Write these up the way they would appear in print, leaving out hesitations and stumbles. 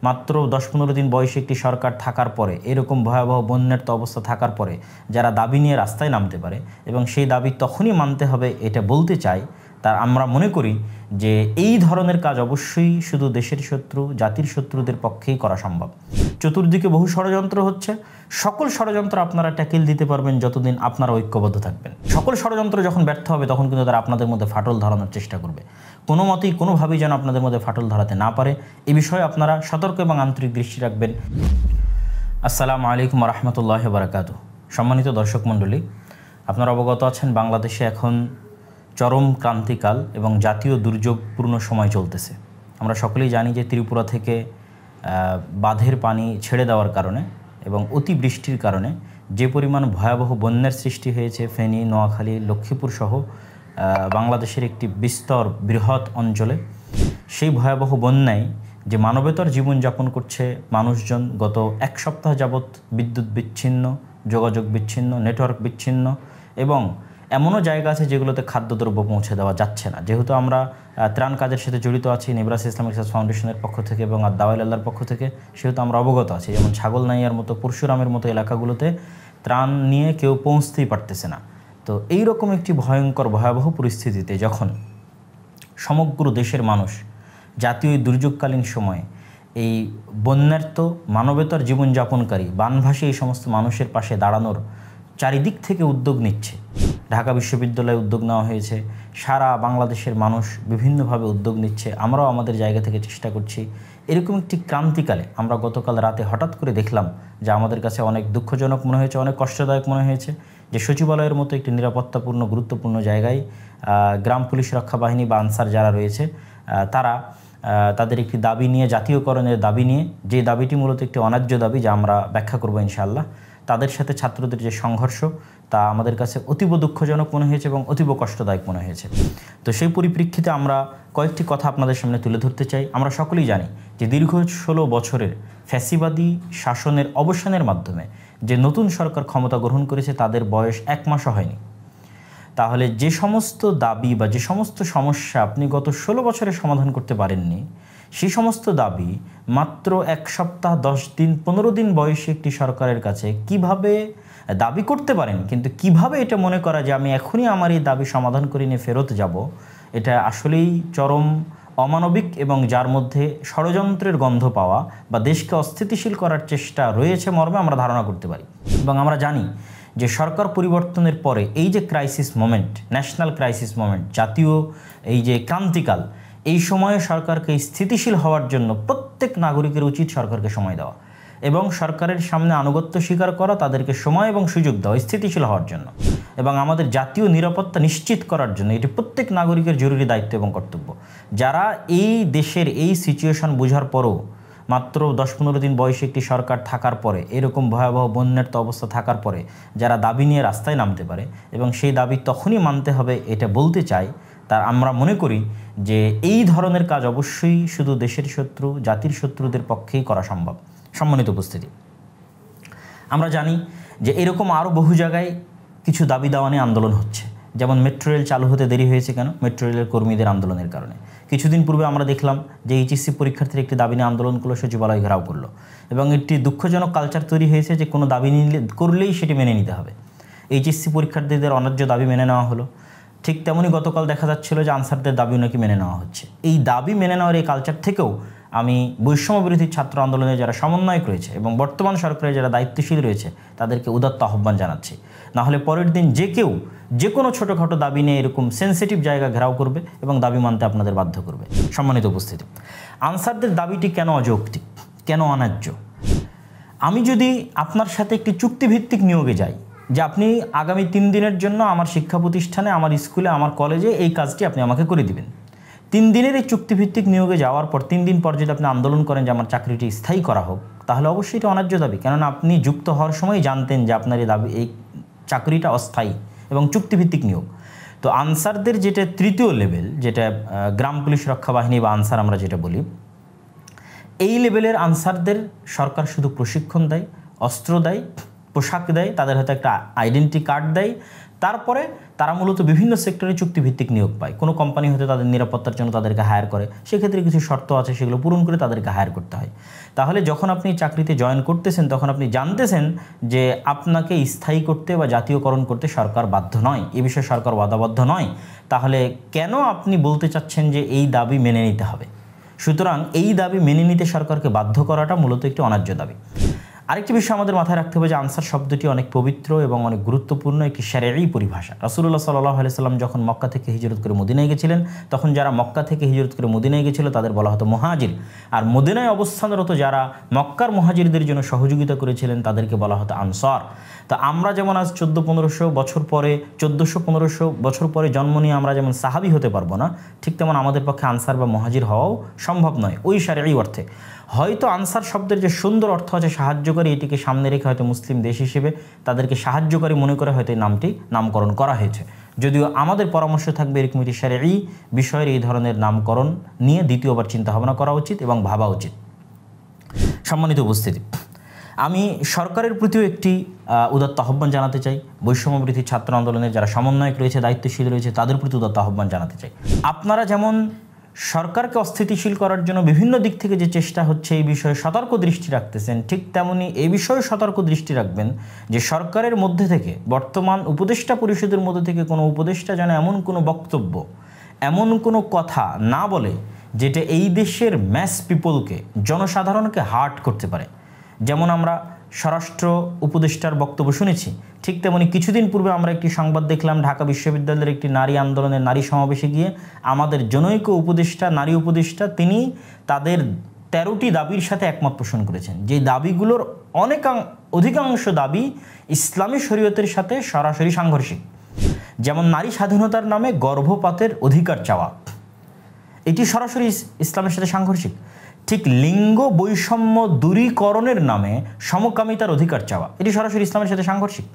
মাত্র 10-15 দিন বয়সী একটি সরকার থাকার পরে, এরকম ভয়াবহ বন্যার্ত অবস্থা থাকার পরে যারা দাবি নিয়ে রাস্তায় নামতে পারে এবং সেই দাবি তখনই মানতে হবে এটা বলতে চাই, তা আমরা মনে করি যে এই ধরনের কাজ অবশ্যই শুধু দেশের শত্রু, জাতির শত্রুদের পক্ষেই করা সম্ভব। চতুর্দিকে বহু ষড়যন্ত্র হচ্ছে, সকল ষড়যন্ত্র আপনারা ট্যাকেল দিতে পারবেন যতদিন আপনারা ঐক্যবদ্ধ থাকবেন। সকল ষড়যন্ত্র যখন ব্যর্থ হবে তখন কিন্তু তারা আপনাদের মধ্যে ফাটল ধরানোর চেষ্টা করবে। কোনো মতেই কোনোভাবেই যেন আপনাদের মধ্যে ফাটল ধরাতে না পারে, এ বিষয়ে আপনারা সতর্ক এবং আন্তরিক দৃষ্টি রাখবেন। আসসালামু আলাইকুম রহমতুল্লাহি ওয়া বারাকাতুহু। সম্মানিত দর্শক মণ্ডলী, আপনারা অবগত আছেন বাংলাদেশে এখন চরম ক্রান্তিকাল এবং জাতীয় দুর্যোগপূর্ণ সময় চলতেছে। আমরা সকলেই জানি যে ত্রিপুরা থেকে বাঁধের পানি ছেড়ে দেওয়ার কারণে এবং অতিবৃষ্টির কারণে যে পরিমাণ ভয়াবহ বন্যার সৃষ্টি হয়েছে ফেনী, নোয়াখালী, লক্ষ্মীপুর সহ বাংলাদেশের একটি বিস্তর বৃহৎ অঞ্চলে, সেই ভয়াবহ বন্যায় যে মানবেতর জীবনযাপন করছে মানুষজন, গত এক সপ্তাহ যাবৎ বিদ্যুৎ বিচ্ছিন্ন, যোগাযোগ বিচ্ছিন্ন, নেটওয়ার্ক বিচ্ছিন্ন এবং এমনও জায়গা আছে যেগুলোতে খাদ্যদ্রব্য পৌঁছে দেওয়া যাচ্ছে না। যেহেতু আমরা ত্রাণ কাজের সাথে জড়িত আছি নেবরাস ইসলামিক রিসার্চ ফাউন্ডেশনের পক্ষ থেকে এবং দাওয়াইল আল্লাহর পক্ষ থেকে, সেহেতু আমরা অবগত আছি যেমন ছাগলনাইয়ার মতো, পরশুরামের মতো এলাকাগুলোতে ত্রাণ নিয়ে কেউ পৌঁছতেই পারতেছে না। তো এই রকম একটি ভয়ঙ্কর ভয়াবহ পরিস্থিতিতে যখন সমগ্র দেশের মানুষ জাতীয় দুর্যোগকালীন সময়ে এই বন্যার্ত মানবেতর জীবনযাপনকারী বানভাসী এই সমস্ত মানুষের পাশে দাঁড়ানোর চারিদিক থেকে উদ্যোগ নিচ্ছে। ঢাকা বিশ্ববিদ্যালয়ে উদ্যোগ নেওয়া হয়েছে, সারা বাংলাদেশের মানুষ বিভিন্নভাবে উদ্যোগ নিচ্ছে, আমরাও আমাদের জায়গা থেকে চেষ্টা করছি। এরকম একটি ক্রান্তিকালে আমরা গতকাল রাতে হঠাৎ করে দেখলাম যে আমাদের কাছে অনেক দুঃখজনক মনে হয়েছে, অনেক কষ্টদায়ক মনে হয়েছে যে সচিবালয়ের মতো একটি নিরাপত্তাপূর্ণ গুরুত্বপূর্ণ জায়গায় গ্রাম পুলিশ রক্ষা বাহিনী বা আনসার যারা রয়েছে তারা তাদের একটি দাবি নিয়ে, জাতীয়করণের দাবি নিয়ে, যে দাবিটি মূলত একটি অন্যায্য দাবি যা আমরা ব্যাখ্যা করবো ইনশাআল্লাহ, তাদের সাথে ছাত্রদের যে সংঘর্ষ তা আমাদের কাছে অতীব দুঃখজনক মনে হয়েছে এবং অতীব কষ্টদায়ক মনে হয়েছে। তো সেই পরিপ্রেক্ষিতে আমরা কয়েকটি কথা আপনাদের সামনে তুলে ধরতে চাই। আমরা সকলেই জানি যে দীর্ঘ 16 বছরের ফ্যাসিবাদী শাসনের অবসানের মাধ্যমে যে নতুন সরকার ক্ষমতা গ্রহণ করেছে তাদের বয়স 1 মাসও হয়নি। তাহলে যে সমস্ত দাবি বা যে সমস্ত সমস্যা আপনি গত 16 বছরে সমাধান করতে পারেননি, সেই সমস্ত দাবি মাত্র 1 সপ্তাহ, 10 দিন, 15 দিন বয়সী একটি সরকারের কাছে কিভাবে দাবি করতে পারেন, কিন্তু কিভাবে এটা মনে করা যে আমি এখনই আমার এই দাবি সমাধান করে নিয়ে ফেরত যাব, এটা আসলেই চরম অমানবিক এবং যার মধ্যে ষড়যন্ত্রের গন্ধ পাওয়া বা দেশকে অস্থিতিশীল করার চেষ্টা রয়েছে মর্মে আমরা ধারণা করতে পারি। এবং আমরা জানি যে সরকার পরিবর্তনের পরে এই যে crisis moment, national crisis moment, জাতীয় এই যে ক্রান্তিকাল, এই সময়ে সরকারকে স্থিতিশীল হওয়ার জন্য প্রত্যেক নাগরিকের উচিত সরকারকে সময় দেওয়া এবং সরকারের সামনে আনুগত্য স্বীকার করা, তাদেরকে সময় এবং সুযোগ দেওয়া স্থিতিশীল হওয়ার জন্য এবং আমাদের জাতীয় নিরাপত্তা নিশ্চিত করার জন্য এটি প্রত্যেক নাগরিকের জরুরি দায়িত্ব এবং কর্তব্য। যারা এই দেশের এই সিচুয়েশন বোঝার পরও মাত্র 10-15 দিন বয়সী একটি সরকার থাকার পরে, এরকম ভয়াবহ বন্যার্ত অবস্থা থাকার পরে যারা দাবি নিয়ে রাস্তায় নামতে পারে এবং সেই দাবি তখনই মানতে হবে এটা বলতে চাই, তা আমরা মনে করি যে এই ধরনের কাজ অবশ্যই শুধু দেশের শত্রু, জাতির শত্রুদের পক্ষেই করা সম্ভব। সম্মানিত উপস্থিতি, আমরা জানি যে এরকম আরও বহু জায়গায় কিছু দাবি দাওয়া নিয়ে আন্দোলন হচ্ছে। যেমন মেট্রো রেল চালু হতে দেরি হয়েছে কেন? মেট্রো রেলের কর্মীদের আন্দোলনের কারণে। কিছুদিন পূর্বে আমরা দেখলাম যে এইচএসসি পরীক্ষার্থীর একটি দাবি নিয়ে আন্দোলন করলো, সচিবালয় ঘেরাও করলো এবং একটি দুঃখজনক কালচার তৈরি হয়েছে যে কোনো দাবি করলেই সেটি মেনে নিতে হবে। এইচএসসি পরীক্ষার্থীদের অন্যায্য দাবি মেনে নেওয়া হলো, ঠিক তেমনই গতকাল দেখা যাচ্ছিল যে আনসারদের দাবিও নাকি মেনে নেওয়া হচ্ছে। এই দাবি মেনে নেওয়ার এই কালচার থেকেও আমি বৈষম্যবিরোধী ছাত্র আন্দোলনে যারা সমন্বয়ক রয়েছে এবং বর্তমান সরকারে যারা দায়িত্বশীল রয়েছে তাদেরকে উদাত্ত আহ্বান জানাচ্ছি। নাহলে পরের দিন যে কেউ যে কোনো ছোটোখাটো দাবি নিয়ে এরকম সেন্সিটিভ জায়গা ঘেরাও করবে এবং দাবি মানতে আপনাদের বাধ্য করবে। সম্মানিত উপস্থিতি, আনসারদের দাবিটি কেন অযৌক্তিক, কেন অন্যায্য? আমি যদি আপনার সাথে একটি চুক্তিভিত্তিক নিয়োগে যাই যে আপনি আগামী 3 দিনের জন্য আমার শিক্ষা প্রতিষ্ঠানে, আমার স্কুলে, আমার কলেজে এই কাজটি আপনি আমাকে করে দিবেন, 3 দিনের এই চুক্তিভিত্তিক নিয়োগে যাওয়ার পর 3 দিন পর যদি আপনি আন্দোলন করেন যে আমার চাকরিটি স্থায়ী করা হোক, তাহলে অবশ্যই এটা অন্যায্য দাবি। কেননা আপনি যুক্ত হওয়ার সময় জানতেন যে আপনার এই দাবি, এই চাকরিটা অস্থায়ী এবং চুক্তিভিত্তিক নিয়োগ। তো আনসারদের যেটা তৃতীয় লেভেল, যেটা গ্রাম পুলিশ রক্ষা বাহিনী বা আনসার আমরা যেটা বলি, এই লেভেলের আনসারদের সরকার শুধু প্রশিক্ষণ দেয়, অস্ত্র দেয়, পোশাক দেয়, তাদের হয়তো একটা আইডেন্টি কার্ড দেয়, তারপরে তারা মূলত বিভিন্ন সেক্টরে চুক্তিভিত্তিক নিয়োগ পায়। কোনো কোম্পানি হয়তো তাদের নিরাপত্তার জন্য তাদেরকে হায়ার করে, সেক্ষেত্রে কিছু শর্ত আছে, সেগুলো পূরণ করে তাদেরকে হায়ার করতে হয়। তাহলে যখন আপনি চাকরিতে জয়েন করতেছেন তখন আপনি জানতেছেন যে আপনাকে স্থায়ী করতে বা জাতীয়করণ করতে সরকার বাধ্য নয়, এ বিষয়ে সরকার ওয়াদাবদ্ধ নয়। তাহলে কেন আপনি বলতে চাচ্ছেন যে এই দাবি মেনে নিতে হবে? সুতরাং এই দাবি মেনে নিতে সরকারকে বাধ্য করাটা মূলত একটি অন্যায্য দাবি। আরেকটি বিষয় আমাদের মাথায় রাখতে হবে যে আনসার শব্দটি অনেক পবিত্র এবং অনেক গুরুত্বপূর্ণ একটি শারঈ পরিভাষা। রাসূলুল্লাহ সাল্লাল্লাহু আলাইহি সাল্লাম যখন মক্কা থেকে হিজরত করে মদিনায় গেছিলেন, তখন যারা মক্কা থেকে হিজরত করে মদিনায় গেছিল তাদের বলা হতো মুহাজির, আর মদিনায় অবস্থানরত যারা মক্কার মুহাজিরদের জন্য সহযোগিতা করেছিলেন তাদেরকে বলা হতো আনসার। তো আমরা যেমন আজ 1400-1500 বছর পরে 1400-1500 বছর পরে জন্ম নিয়ে আমরা যেমন সাহাবী হতে পারবো না, ঠিক তেমন আমাদের পক্ষে আনসার বা মুহাজির হওয়াও সম্ভব নয় ওই শারঈ অর্থে। হয়তো আনসার শব্দের যে সুন্দর অর্থ আছে সাহায্যকারী, এটিকে সামনে রেখে হয়তো মুসলিম দেশ হিসেবে তাদেরকে সাহায্যকারী মনে করে হয়তো এই নামটি নামকরণ করা হয়েছে। যদিও আমাদের পরামর্শ থাকবে এরকম একটি শারঈ বিষয়ের এই ধরনের নামকরণ নিয়ে দ্বিতীয়বার চিন্তা ভাবনা করা উচিত এবং ভাবা উচিত। সম্মানিত উপস্থিতি, আমি সরকারের প্রতিও একটি উদাত্ত আহ্বান জানাতে চাই। বৈষম্যবিরোধী ছাত্র আন্দোলনের যারা সমন্বয়ক রয়েছে, দায়িত্বশীল রয়েছে, তাদের প্রতি উদাত্ত আহ্বান জানাতে চাই। আপনারা যেমন সরকারকে অস্থিতিশীল করার জন্য বিভিন্ন দিক থেকে যে চেষ্টা হচ্ছে এই বিষয়ে সতর্ক দৃষ্টি রাখতেছেন, ঠিক তেমনি এই বিষয়ে সতর্ক দৃষ্টি রাখবেন যে সরকারের মধ্যে থেকে, বর্তমান উপদেষ্টা পরিষদের মধ্যে থেকে কোনো উপদেষ্টা যেন এমন কোনো বক্তব্য, এমন কোনো কথা না বলে যেটা এই দেশের ম্যাস পিপলকে, জনসাধারণকে হার্ট করতে পারে। যেমন আমরা স্বরাষ্ট্র উপদেষ্টার বক্তব্য শুনেছি, ঠিক তেমনি কিছুদিন পূর্বে আমরা একটি সংবাদ দেখলাম ঢাকা বিশ্ববিদ্যালয়ের একটি নারী আন্দোলনের নারী সমাবেশে গিয়ে আমাদের জনৈক উপদেষ্টা, নারী উপদেষ্টা, তিনি তাদের 13টি দাবির সাথে একমত পোষণ করেছেন, যে দাবিগুলোর অধিকাংশ দাবি ইসলামী শরীয়তের সাথে সরাসরি সাংঘর্ষিক। যেমন নারী স্বাধীনতার নামে গর্ভপাতের অধিকার চাওয়া, এটি সরাসরি ইসলামের সাথে সাংঘর্ষিক। ঠিক লিঙ্গ বৈষম্য দূরীকরণের নামে সমকামিতার অধিকার চাওয়া, এটি সরাসরি ইসলামের সাথে সাংঘর্ষিক।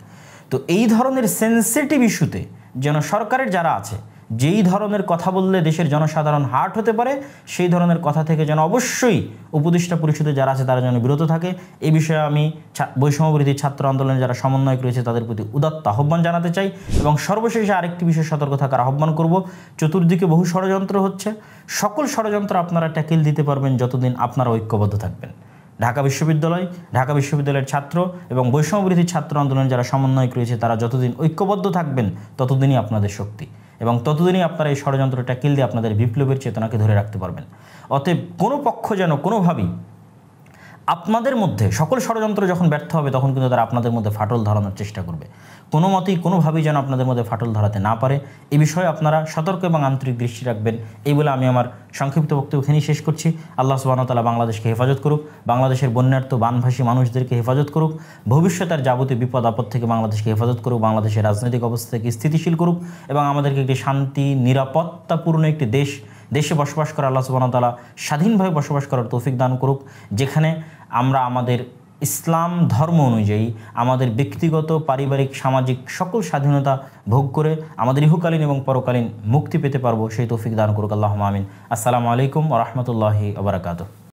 তো এই ধরনের সেন্সিটিভ ইস্যুতে যেন সরকারের যারা আছে, যেই ধরনের কথা বললে দেশের জনসাধারণ হার্ট হতে পারে, সেই ধরনের কথা থেকে যেন অবশ্যই উপদেষ্টা পরিষদে যারা আছে তারা যেন বিরত থাকে। এই বিষয়ে আমি বৈষম্যবিরোধী ছাত্র আন্দোলনের যারা সমন্বয়ক রয়েছে তাদের প্রতি উদাত্ত আহ্বান জানাতে চাই। এবং সর্বশেষে আরেকটি বিষয়ে সতর্ক থাকার আহ্বান করব। চতুর্দিকে বহু ষড়যন্ত্র হচ্ছে, সকল ষড়যন্ত্র আপনারা ট্যাকেল দিতে পারবেন যতদিন আপনারা ঐক্যবদ্ধ থাকবেন। ঢাকা বিশ্ববিদ্যালয়ের ছাত্র এবং বৈষম্যবিরোধী ছাত্র আন্দোলনের যারা সমন্বয়ক রয়েছে তারা যতদিন ঐক্যবদ্ধ থাকবেন ততদিনই আপনাদের শক্তি, এবং ততদিনই আপনারা এই ষড়যন্ত্র ট্যাকেল দিয়ে আপনাদের বিপ্লবের চেতনাকে ধরে রাখতে পারবেন। অতএব কোনো পক্ষ যেন কোনোভাবেই আপনাদের মধ্যে, সকল ষড়যন্ত্র যখন ব্যর্থ হবে তখন কিন্তু তারা আপনাদের মধ্যে ফাটল ধরানোর চেষ্টা করবে, কোনো মতেই কোনোভাবেই যেন আপনাদের মধ্যে ফাটল ধরাতে না পারে, এই বিষয়ে আপনারা সতর্ক এবং আন্তরিক দৃষ্টি রাখবেন। এই বলে আমি আমার সংক্ষিপ্ত বক্তব্য এখানেই শেষ করছি। আল্লাহ সুবহানাহু ওয়া তাআলা বাংলাদেশকে হেফাজত করুক, বাংলাদেশের বন্যার্ত বানভাসী মানুষদেরকে হেফাজত করুক, ভবিষ্যতের যাবতীয় বিপদ আপদ থেকে বাংলাদেশকে হেফাজত করুক, বাংলাদেশের রাজনৈতিক অবস্থা থেকে স্থিতিশীল করুক, এবং আমাদেরকে একটি শান্তি নিরাপত্তাপূর্ণ একটি দেশে বসবাস করা, আল্লাহ সুবহানাহু ওয়া তাআলা স্বাধীনভাবে বসবাস করার তৌফিক দান করুক, যেখানে আমরা আমাদের ইসলাম ধর্ম অনুযায়ী আমাদের ব্যক্তিগত, পারিবারিক, সামাজিক সকল স্বাধীনতা ভোগ করে আমাদের ইহকালীন এবং পরকালীন মুক্তি পেতে পারবো, সেই তৌফিক দান করুক। আল্লাহুম্মা আমিন। আসসালামু আলাইকুম ওয়া রাহমাতুল্লাহি ওয়া বারাকাতুহু।